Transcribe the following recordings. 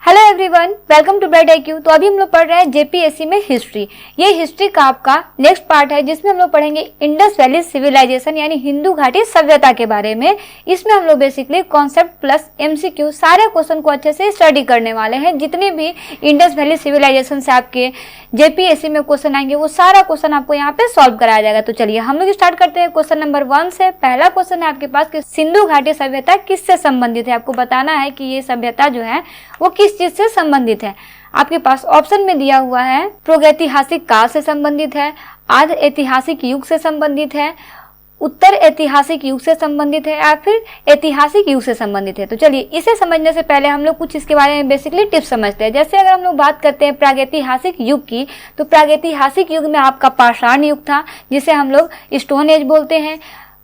Hello everyone, welcome to Bright IQ। तो अभी हम लोग पढ़ रहे हैं जेपीएससी में हिस्ट्री। ये हिस्ट्री का आपका नेक्स्ट पार्ट है जिसमें हम लोग पढ़ेंगे इंडस वैली सिविलाइजेशन यानी हिंदू घाटी सभ्यता के बारे में। इसमें हम लोग बेसिकली कॉन्सेप्ट प्लस MCQ सारे क्वेश्चन को अच्छे से स्टडी करने वाले हैं। जितने भी इंडस वैली सिविलाइजेशन से आपके जेपीएससी में क्वेश्चन आएंगे वो सारा क्वेश्चन आपको यहाँ पे सॉल्व कराया जाएगा। तो चलिए हम लोग स्टार्ट करते हैं क्वेश्चन नंबर 1 से। पहला क्वेश्चन है आपके पास कि सिंधु घाटी सभ्यता किससे संबंधित है। आपको बताना है कि ये सभ्यता जो है वो किस चीज से संबंधित है। आपके पास ऑप्शन में दिया हुआ है प्रागैतिहासिक काल से संबंधित है, आदि ऐतिहासिक युग से संबंधित है, उत्तर ऐतिहासिक युग से संबंधित है या फिर ऐतिहासिक युग से संबंधित है। तो चलिए इसे समझने से पहले हम लोग कुछ इसके बारे में बेसिकली टिप्स समझते हैं। जैसे अगर हम लोग बात करते हैं प्रागैतिहासिक युग की, तो प्रागैतिहासिक युग में आपका पाषाण युग था जिसे हम लोग स्टोन एज बोलते हैं।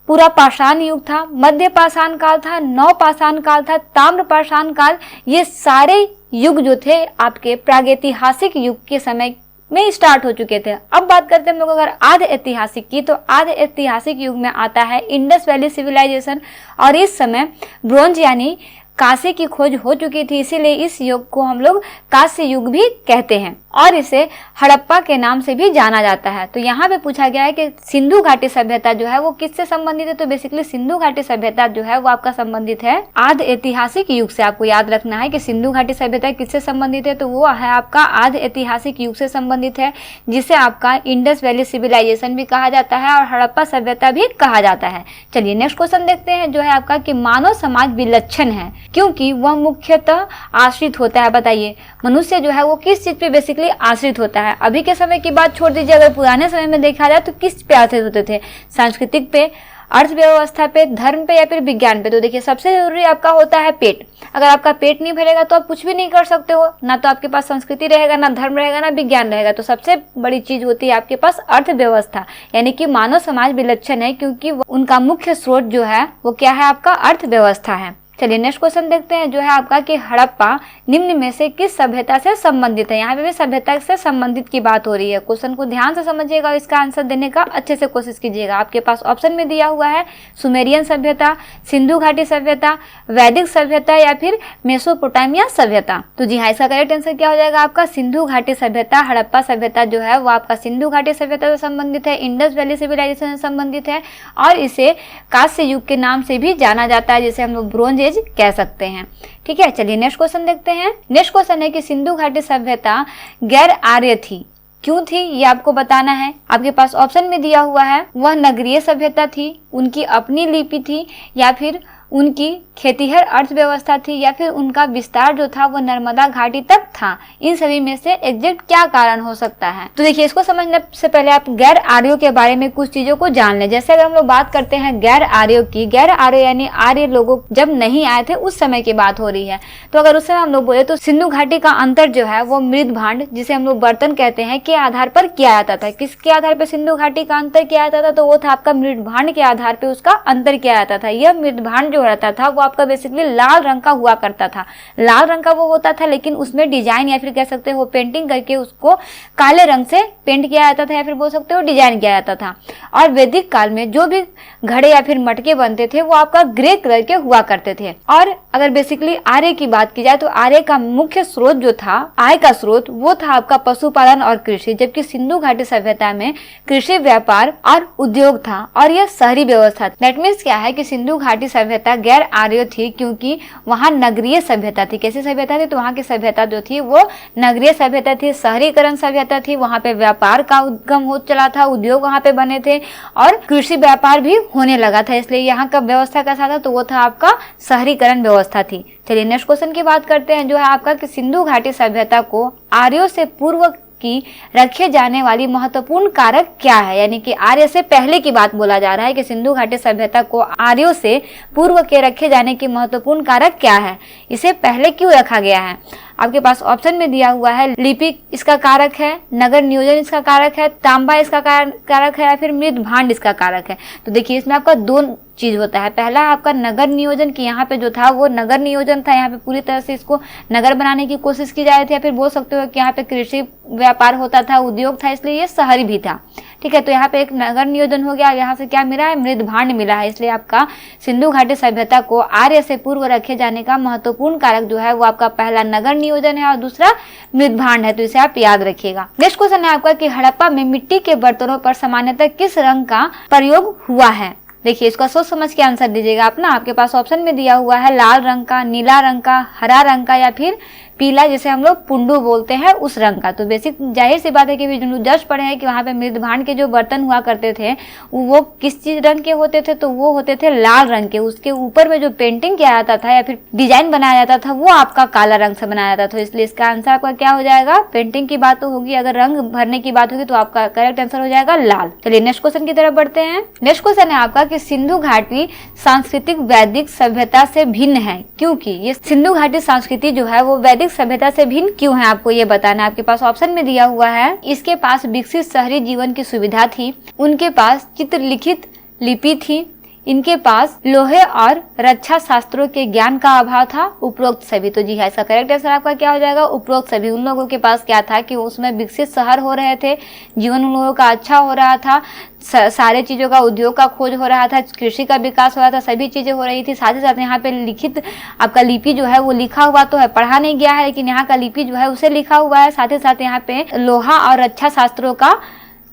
पूरा पाषाण युग था, मध्य पाषाण काल था, नव पाषाण काल था, ताम्र पाषाण काल। ये सारे युग जो थे आपके प्रागैतिहासिक युग के समय में स्टार्ट हो चुके थे। अब बात करते हैं हम लोग अगर आदि ऐतिहासिक की, तो आदि ऐतिहासिक युग में आता है इंडस वैली सिविलाइजेशन। और इस समय ब्रोंज यानी कांसे की खोज हो चुकी थी, इसीलिए इस युग को हम लोग कांस्य युग भी कहते हैं और इसे हड़प्पा के नाम से भी जाना जाता है। तो यहाँ पे पूछा गया है कि सिंधु घाटी सभ्यता जो है वो किससे संबंधित है। तो बेसिकली सिंधु घाटी सभ्यता जो है वो आपका संबंधित है आदि ऐतिहासिक युग से। आपको याद रखना है कि सिंधु घाटी सभ्यता किससे संबंधित है, तो वो है आपका आदि ऐतिहासिक युग से संबंधित है, जिसे आपका इंडस वैली सिविलाइजेशन भी कहा जाता है और हड़प्पा सभ्यता भी कहा जाता है। चलिए नेक्स्ट क्वेश्चन देखते हैं जो है आपका कि मानव समाज विलक्षण है क्योंकि वह मुख्यतः आश्रित होता है। बताइए मनुष्य जो है वो किस चीज पे बेसिकली आश्रित होता है। अभी के समय की बात छोड़ दीजिए, अगर पुराने समय में देखा जाए तो किस पे आश्रित होते थे। सांस्कृतिक पे, अर्थव्यवस्था पे, धर्म पे या फिर विज्ञान पे। तो देखिए सबसे जरूरी आपका होता है पेट। अगर आपका पेट नहीं भरेगा तो आप कुछ भी नहीं कर सकते हो, ना तो आपके पास संस्कृति रहेगा, ना धर्म रहेगा, ना विज्ञान रहेगा। तो सबसे बड़ी चीज होती है आपके पास अर्थव्यवस्था, यानी कि मानव समाज विलक्षण है क्योंकि उनका मुख्य स्रोत जो है वो क्या है, आपका अर्थव्यवस्था है। चलिए नेक्स्ट क्वेश्चन देखते हैं जो है आपका कि हड़प्पा निम्न में से किस सभ्यता से संबंधित है। यहाँ पे भी सभ्यता से संबंधित की बात हो रही है। क्वेश्चन को ध्यान से समझिएगा और इसका आंसर देने का अच्छे से कोशिश कीजिएगा। आपके पास ऑप्शन में दिया हुआ है सुमेरियन सभ्यता, सिंधु घाटी सभ्यता, वैदिक सभ्यता या फिर मेसोपोटामिया सभ्यता। तो जी हाँ, इसका करेक्ट आंसर क्या हो जाएगा आपका सिंधु घाटी सभ्यता। हड़प्पा सभ्यता जो है वो आपका सिंधु घाटी सभ्यता से संबंधित है, इंडस वैली सिविलाइजेशन से संबंधित है और इसे कांस्य युग के नाम से भी जाना जाता है, जिसे हम लोग ब्रोंज कह सकते हैं। ठीक है, चलिए नेक्स्ट क्वेश्चन देखते हैं। नेक्स्ट क्वेश्चन है कि सिंधु घाटी सभ्यता गैर आर्य थी, क्यों थी ये आपको बताना है। आपके पास ऑप्शन में दिया हुआ है वह नगरीय सभ्यता थी, उनकी अपनी लिपि थी या फिर उनकी खेतीहर अर्थव्यवस्था थी या फिर उनका विस्तार जो था वो नर्मदा घाटी तक था। इन सभी में से एग्जैक्ट क्या कारण हो सकता है। तो देखिए इसको समझने से पहले आप गैर आर्यों के बारे में कुछ चीजों को जान लें। जैसे अगर हम लोग बात करते हैं गैर आर्यों की, गैर आर्य यानी आर्य लोगों जब नहीं आए थे उस समय की बात हो रही है। तो अगर उस समय हम लोग बोले तो सिंधु घाटी का अंतर जो है वो मृद भांड, जिसे हम लोग बर्तन कहते हैं, के आधार पर किया जाता था। किसके आधार पर सिंधु घाटी का अंतर किया जाता था, तो वो था आपका मृद भांड के आधार पर उसका अंतर किया जाता था। यह मृद भांड जो रहता था वो आपका बेसिकली लाल रंग का हुआ करता था। लाल रंग का वो होता था लेकिन उसमें डिजाइन या फिर कह सकते हो पेंटिंग करके उसको काले रंग से पेंट किया जाता था या फिर बोल सकते हो डिजाइन किया जाता था। और वैदिक काल में जो भी घड़े या फिर मटके बनते थे वो आपका ग्रे कलर के हुआ करते थे। और अगर बेसिकली आर्य की बात की जाए तो आर्य का मुख्य स्रोत जो था, आय का स्रोत, वो था आपका पशुपालन और कृषि, जबकि सिंधु घाटी सभ्यता में कृषि, व्यापार और उद्योग था और यह शहरी व्यवस्था। दैट मीन्स क्या है कि सिंधु घाटी सभ्यता गैर आर्य थी क्योंकि वहां नगरीय सभ्यता थी। कैसी सभ्यता थी, तो वहां की सभ्यता जो थी वो नगरीय सभ्यता थी, शहरीकरण सभ्यता थी। वहां पे व्यापार का उद्गम हो चला था, उद्योग वहां पे बने थे और कृषि व्यापार भी होने लगा था, इसलिए यहाँ का व्यवस्था कैसा था, तो वो था आपका शहरीकरण व्यवस्था थी। चलिए नेक्स्ट क्वेश्चन की बात करते हैं जो है आपका कि सिंधु घाटी सभ्यता को आर्यों से पूर्व की रखे जाने वाली महत्वपूर्ण कारक क्या है। यानी कि आर्य से पहले की बात बोला जा रहा है कि सिंधु घाटी सभ्यता को आर्यों से पूर्व के रखे जाने की महत्वपूर्ण कारक क्या है, इसे पहले क्यों रखा गया है। आपके पास ऑप्शन में दिया हुआ है लिपि इसका कारक है, नगर नियोजन इसका कारक है, तांबा इसका कारक है या फिर मृद भांड इसका कारक है। तो देखिए इसमें आपका दो चीज होता है। पहला आपका नगर नियोजन की, यहाँ पे जो था वो नगर नियोजन था, यहाँ पे पूरी तरह से इसको नगर बनाने की कोशिश की जा रही थी या फिर बोल सकते हो कि यहाँ पे कृषि व्यापार होता था, उद्योग था, इसलिए ये शहरी भी था। ठीक है। तो यहाँ पे एक नगर नियोजन हो गया, यहाँ से क्या मिला है, मृदभांड मिला है। इसलिए आपका सिंधु घाटी सभ्यता को आर्य से पूर्व रखे जाने का महत्वपूर्ण कारक जो है वो आपका पहला नगर नियोजन है और दूसरा मृदभांड है। तो इसे आप याद रखिएगा। नेक्स्ट क्वेश्चन है आपका कि हड़प्पा में मिट्टी के बर्तनों पर सामान्यतः किस रंग का प्रयोग हुआ है। देखिए इसका सोच समझ के आंसर दीजिएगा आप ना। आपके पास ऑप्शन में दिया हुआ है लाल रंग का, नीला रंग का, हरा रंग का या फिर पीला, जिसे हम लोग पुंडू बोलते हैं, उस रंग का। तो बेसिक जाहिर सी बात है कि जो जज पढ़े हैं कि वहाँ पे मृदभांड के जो बर्तन हुआ करते थे वो किस चीज रंग के होते थे, तो वो होते थे लाल रंग के। उसके ऊपर में जो पेंटिंग किया जाता था या फिर डिजाइन बनाया जाता था वो आपका काला रंग से बनाया जाता था। इसलिए इसका आंसर आपका क्या हो जाएगा, पेंटिंग की बात तो होगी, अगर रंग भरने की बात होगी तो आपका करेक्ट आंसर हो जाएगा लाल। चलिए नेक्स्ट क्वेश्चन की तरफ बढ़ते हैं। नेक्स्ट क्वेश्चन है आपका कि सिंधु घाटी सांस्कृतिक वैदिक सभ्यता से भिन्न है क्योंकि। ये सिंधु घाटी संस्कृति जो है वो वैदिक सभ्यता से भिन्न क्यों है, आपको ये बताना है। आपके पास ऑप्शन में दिया हुआ है, इसके पास विकसित शहरी जीवन की सुविधा थी, उनके पास चित्रलिखित लिपि थी, इनके पास लोहे और रक्षा शास्त्रों के ज्ञान का अभाव था, उपरोक्त सभी। तो जी हाँ, इसका करेक्ट आंसर आपका क्या हो जाएगा, उपरोक्त सभी। उन लोगों के पास क्या था कि उसमें विकसित शहर हो रहे थे, जीवन उन लोगों का अच्छा हो रहा था, सारे चीजों का, उद्योग का खोज हो रहा था, कृषि का विकास हो रहा था, सभी चीजें हो रही थी। साथ ही साथ यहाँ पे लिखित आपका लिपि जो है वो लिखा हुआ तो है, पढ़ा नहीं गया है, लेकिन यहाँ का लिपि जो है उसे लिखा हुआ है। साथ ही साथ यहाँ पे लोहा और रक्षा शास्त्रों का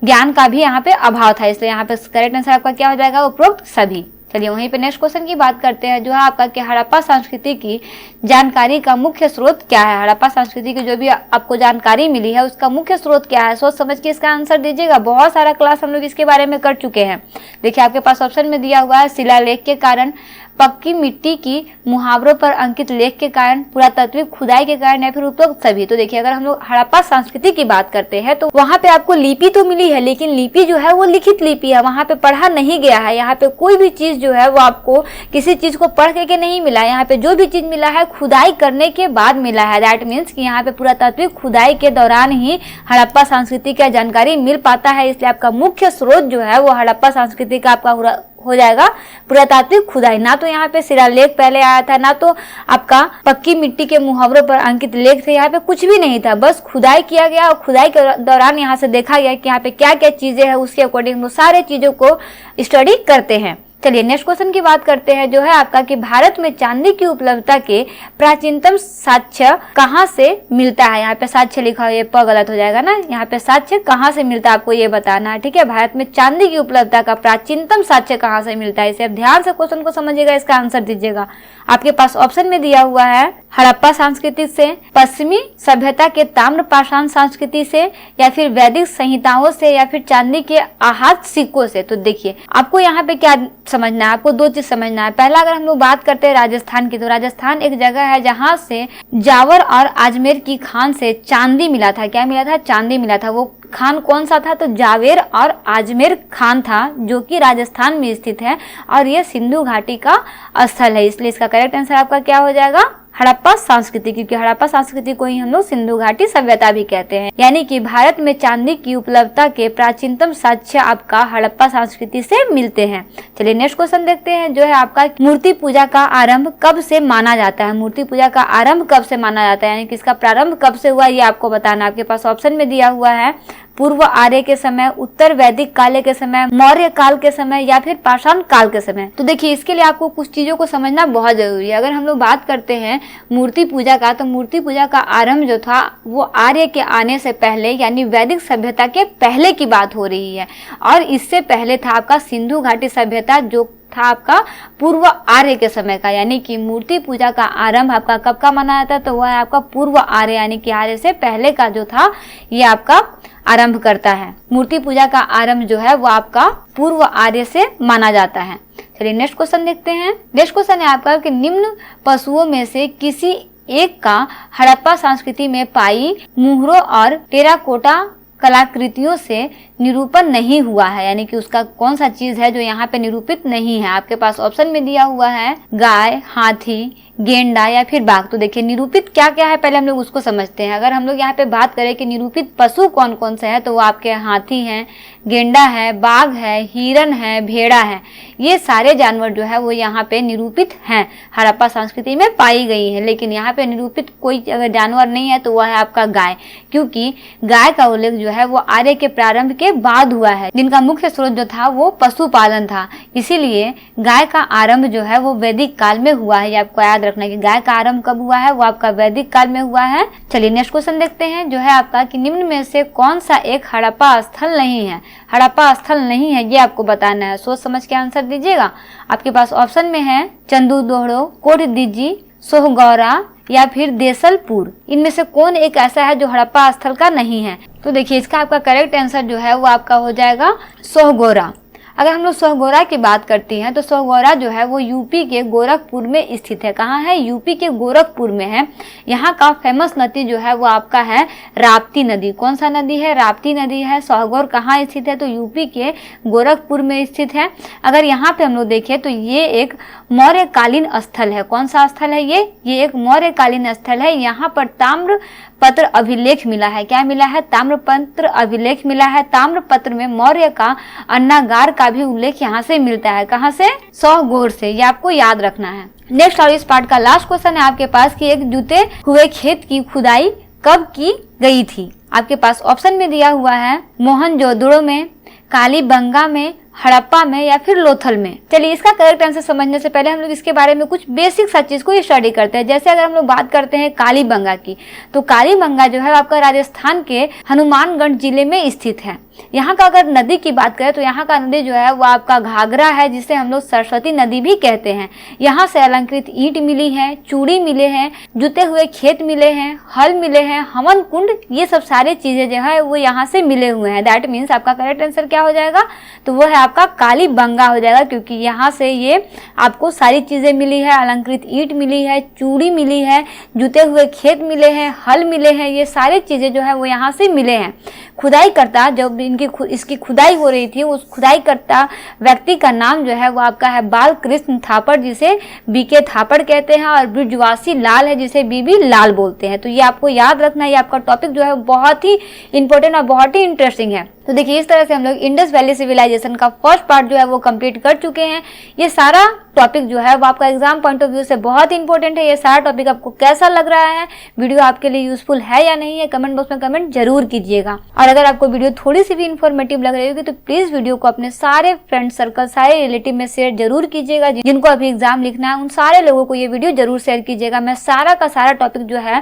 ज्ञान का भी यहाँ पे अभाव था। इसलिए यहाँ पे करेक्ट आंसर आपका क्या हो जाएगा, उपरोक्त सभी। चलिए वहीं पे नेक्स्ट क्वेश्चन की बात करते हैं जो है आपका कि हड़प्पा संस्कृति की जानकारी का मुख्य स्रोत क्या है। हड़प्पा संस्कृति की जो भी आपको जानकारी मिली है उसका मुख्य स्रोत क्या है, सोच समझ के इसका आंसर दीजिएगा। बहुत सारा क्लास हम लोग इसके बारे में कर चुके हैं। देखिए आपके पास ऑप्शन में दिया हुआ है शिलालेख के कारण, पक्की मिट्टी की मुहावरों पर अंकित लेख के कारण, पुरातात्विक खुदाई के कारण या फिर उपरोक्त सभी। तो देखिए अगर हम लोग हड़प्पा संस्कृति की बात करते हैं तो वहाँ पे आपको लिपि तो मिली है, लेकिन लिपि जो है वो लिखित लिपि है, वहाँ पे पढ़ा नहीं गया है। यहाँ पे कोई भी चीज जो है वो आपको किसी चीज को पढ़ के नहीं मिला है। यहाँ पे जो भी चीज मिला है खुदाई करने के बाद मिला है। दैट मीन्स कि यहाँ पे पुरातात्विक खुदाई के दौरान ही हड़प्पा संस्कृति का जानकारी मिल पाता है। इसलिए आपका मुख्य स्रोत जो है वो हड़प्पा संस्कृति का आपका हो जाएगा पुरातात्विक खुदाई। ना तो यहाँ पे शिलालेख पहले आया था, ना तो आपका पक्की मिट्टी के मुहावरों पर अंकित लेख थे, यहाँ पे कुछ भी नहीं था, बस खुदाई किया गया और खुदाई के दौरान यहाँ से देखा गया कि यहाँ पे क्या क्या चीजें हैं, उसके अकॉर्डिंग वो सारे चीजों को स्टडी करते हैं। चलिए नेक्स्ट क्वेश्चन की बात करते हैं जो है आपका कि भारत में चांदी की उपलब्धता के प्राचीनतम साक्ष्य कहाँ से मिलता है। यहाँ पे साक्ष्य लिखा हुआ है, प गलत हो जाएगा ना, यहाँ पे साक्ष्य कहाँ से मिलता है आपको ये बताना है। ठीक है, भारत में चांदी की उपलब्धता का प्राचीनतम साक्ष्य कहाँ से मिलता है, इसे आप ध्यान से क्वेश्चन को समझिएगा, इसका आंसर दीजिएगा। आपके पास ऑप्शन में दिया हुआ है हड़प्पा संस्कृति से, पश्चिमी सभ्यता के ताम्र पाषाण संस्कृति से, या फिर वैदिक संहिताओं से, या फिर चांदी के आहत सिक्कों से। तो देखिए आपको यहाँ पे क्या समझना है, आपको दो चीज समझना है। पहला अगर हम लोग बात करते हैं राजस्थान की, तो राजस्थान एक जगह है जहाँ से जावर और अजमेर की खान से चांदी मिला था। क्या मिला था, चांदी मिला था। वो खान कौन सा था, तो जावेर और अजमेर खान था, जो कि राजस्थान में स्थित है और ये सिंधु घाटी का स्थल है। इसलिए इसका करेक्ट आंसर आपका क्या हो जाएगा, हड़प्पा संस्कृति, क्योंकि हड़प्पा संस्कृति को ही हम लोग सिंधु घाटी सभ्यता भी कहते हैं। यानी कि भारत में चांदी की उपलब्धता के प्राचीनतम साक्ष्य आपका हड़प्पा संस्कृति से मिलते हैं। चलिए नेक्स्ट क्वेश्चन देखते हैं जो है आपका मूर्ति पूजा का आरंभ कब से माना जाता है। मूर्ति पूजा का आरंभ कब से माना जाता है, यानी कि इसका प्रारंभ कब से हुआ ये आपको बताना। आपके पास ऑप्शन में दिया हुआ है पूर्व आर्य के समय, उत्तर वैदिक काल के समय, मौर्य काल के समय, या फिर पाषाण काल के समय। तो देखिए इसके लिए आपको कुछ चीजों को समझना बहुत जरूरी है। अगर हम लोग बात करते हैं मूर्ति पूजा का, तो मूर्ति पूजा का आरंभ जो था वो आर्य के आने से पहले, यानी वैदिक सभ्यता के पहले की बात हो रही है। और इससे पहले था आपका सिंधु घाटी सभ्यता, जो था आपका पूर्व आर्य के समय का। यानी कि मूर्ति पूजा का आरंभ आपका कब का माना जाता है, तो वह है आपका पूर्व आर्य, यानी कि आर्य से पहले का जो था ये आपका आरंभ करता है। मूर्ति पूजा का आरंभ जो है वो आपका पूर्व आर्य से माना जाता है। चलिए नेक्स्ट क्वेश्चन देखते हैं। नेक्स्ट क्वेश्चन है आपका कि निम्न पशुओं में से किसी एक का हड़प्पा संस्कृति में पाई मुहरों और टेराकोटा कलाकृतियों से निरूपण नहीं हुआ है। यानी कि उसका कौन सा चीज है जो यहाँ पे निरूपित नहीं है। आपके पास ऑप्शन में दिया हुआ है गाय, हाथी, गेंडा या फिर बाघ। तो देखिए निरूपित क्या क्या है पहले हम लोग उसको समझते हैं। अगर हम लोग यहाँ पे बात करें कि निरूपित पशु कौन कौन से हैं, तो वो आपके हाथी हैं, गेंडा है, बाघ है, हिरन है, भेड़ा है। ये सारे जानवर जो है वो यहाँ पे निरूपित हैं, हड़प्पा संस्कृति में पाई गई है। लेकिन यहाँ पे निरूपित कोई अगर जानवर नहीं है तो वह है आपका गाय, क्योंकि गाय का उल्लेख जो है वो आर्य के प्रारंभ के के बाद हुआ है, जिनका मुख्य स्रोत जो था वो पशुपालन था। इसीलिए गाय का आरंभ जो है वो वैदिक काल में हुआ है। ये आपको याद रखना है कि गाय का आरंभ कब हुआ है, वो आपका वैदिक काल में हुआ है। चलिए नेक्स्ट क्वेश्चन देखते हैं, जो है आपका कि निम्न में से कौन सा एक हड़प्पा स्थल नहीं है। हड़प्पा स्थल नहीं है ये आपको बताना है, सोच समझ के आंसर दीजिएगा। आपके पास ऑप्शन में है चंदू दोहड़ो, कोटदीजी, सोहगौरा या फिर देसलपुर। इनमें से कौन एक ऐसा है जो हड़प्पा स्थल का नहीं है? तो देखिए इसका आपका करेक्ट आंसर जो है वो आपका हो जाएगा सोहगौरा। अगर हम लोग सोहगौरा की बात करते हैं तो सोहगौरा जो है वो यूपी के गोरखपुर में स्थित है। कहाँ है? यूपी के गोरखपुर में है। यहाँ का फेमस नदी जो है वो आपका है राप्ती नदी। कौन सा नदी है? राप्ती नदी है। सोहगौर कहाँ स्थित है? तो यूपी के गोरखपुर में स्थित है। अगर यहाँ पे हम लोग देखें तो ये एक मौर्यकालीन स्थल है। कौन सा स्थल है ये एक मौर्यकालीन स्थल है। यहाँ पर ताम्र पत्र अभिलेख मिला है। क्या मिला है? ताम्रपत्र अभिलेख मिला है। ताम्रपत्र में मौर्य का अन्नागार का भी उल्लेख यहाँ से मिलता है। कहाँ से? सोहगौर से। ये आपको याद रखना है। नेक्स्ट और इस पार्ट का लास्ट क्वेश्चन है आपके पास कि एक जुते हुए खेत की खुदाई कब की गई थी? आपके पास ऑप्शन में दिया हुआ है मोहनजोदड़ो में, कालीबंगा में, हड़प्पा में या फिर लोथल में। चलिए इसका करेक्ट आंसर समझने से पहले हम लोग इसके बारे में कुछ बेसिक सा चीज को स्टडी करते हैं। जैसे अगर हम लोग बात करते हैं कालीबंगा की, तो कालीबंगा जो है आपका राजस्थान के हनुमानगढ़ जिले में स्थित है। यहाँ का अगर नदी की बात करें तो यहाँ का नदी जो है वो आपका घाघरा है, जिसे हम लोग सरस्वती नदी भी कहते हैं। यहाँ से अलंकृत ईंट मिली है, चूड़ी मिले हैं, जुते हुए खेत मिले हैं, हल मिले हैं, हवन कुंड, ये सब सारी चीजें जो है वो यहाँ से मिले हुए हैं। दैट मीन्स आपका करेक्ट आंसर क्या हो जाएगा? तो वो है आपका कालीबंगा हो जाएगा, क्योंकि यहाँ से ये आपको सारी चीजें मिली है। अलंकृत ईंट मिली है, चूड़ी मिली है, जुते हुए खेत मिले हैं, हल मिले हैं, ये सारी चीजें जो है वो यहाँ से मिले हैं। खुदाई करता जब इसकी खुदाई हो रही थी, उस खुदाई करता व्यक्ति का नाम जो है वो आपका है बालकृष्ण थापड़, जिसे बीके थापड़ कहते हैं, और ब्रिजवासी लाल है, जिसे बीबी लाल बोलते हैं। तो ये आपको याद रखना है। ये आपका टॉपिक जो है बहुत ही इंपॉर्टेंट और बहुत ही इंटरेस्टिंग है। तो देखिए इस तरह से हम लोग इंडस वैली सिविलाइजेशन का फर्स्ट पार्ट जो है वो कंप्लीट कर चुके हैं। ये सारा टॉपिक जो है वो आपका एग्जाम पॉइंट ऑफ व्यू से बहुत इंपॉर्टेंट है। ये सारा टॉपिक आपको कैसा लग रहा है, वीडियो आपके लिए यूजफुल है या नहीं है, कमेंट बॉक्स में कमेंट जरूर कीजिएगा। और अगर आपको वीडियो थोड़ी सी भी इन्फॉर्मेटिव लग रही होगी तो प्लीज वीडियो को अपने सारे फ्रेंड सर्कल, सारे रिलेटिव में शेयर जरूर कीजिएगा। जिनको अभी एग्जाम लिखना है उन सारे लोगों को ये वीडियो जरूर शेयर कीजिएगा। मैं सारा का सारा टॉपिक जो है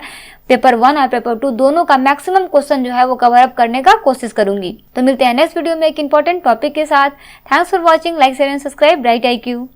पेपर 1 और पेपर 2 दोनों का मैक्सिमम क्वेश्चन जो है वो कवर अप करने का कोशिश करूंगी। तो मिलते हैं नेक्स्ट वीडियो में एक इंपॉर्टेंट टॉपिक के साथ। Thanks for watching, like share and subscribe bright IQ।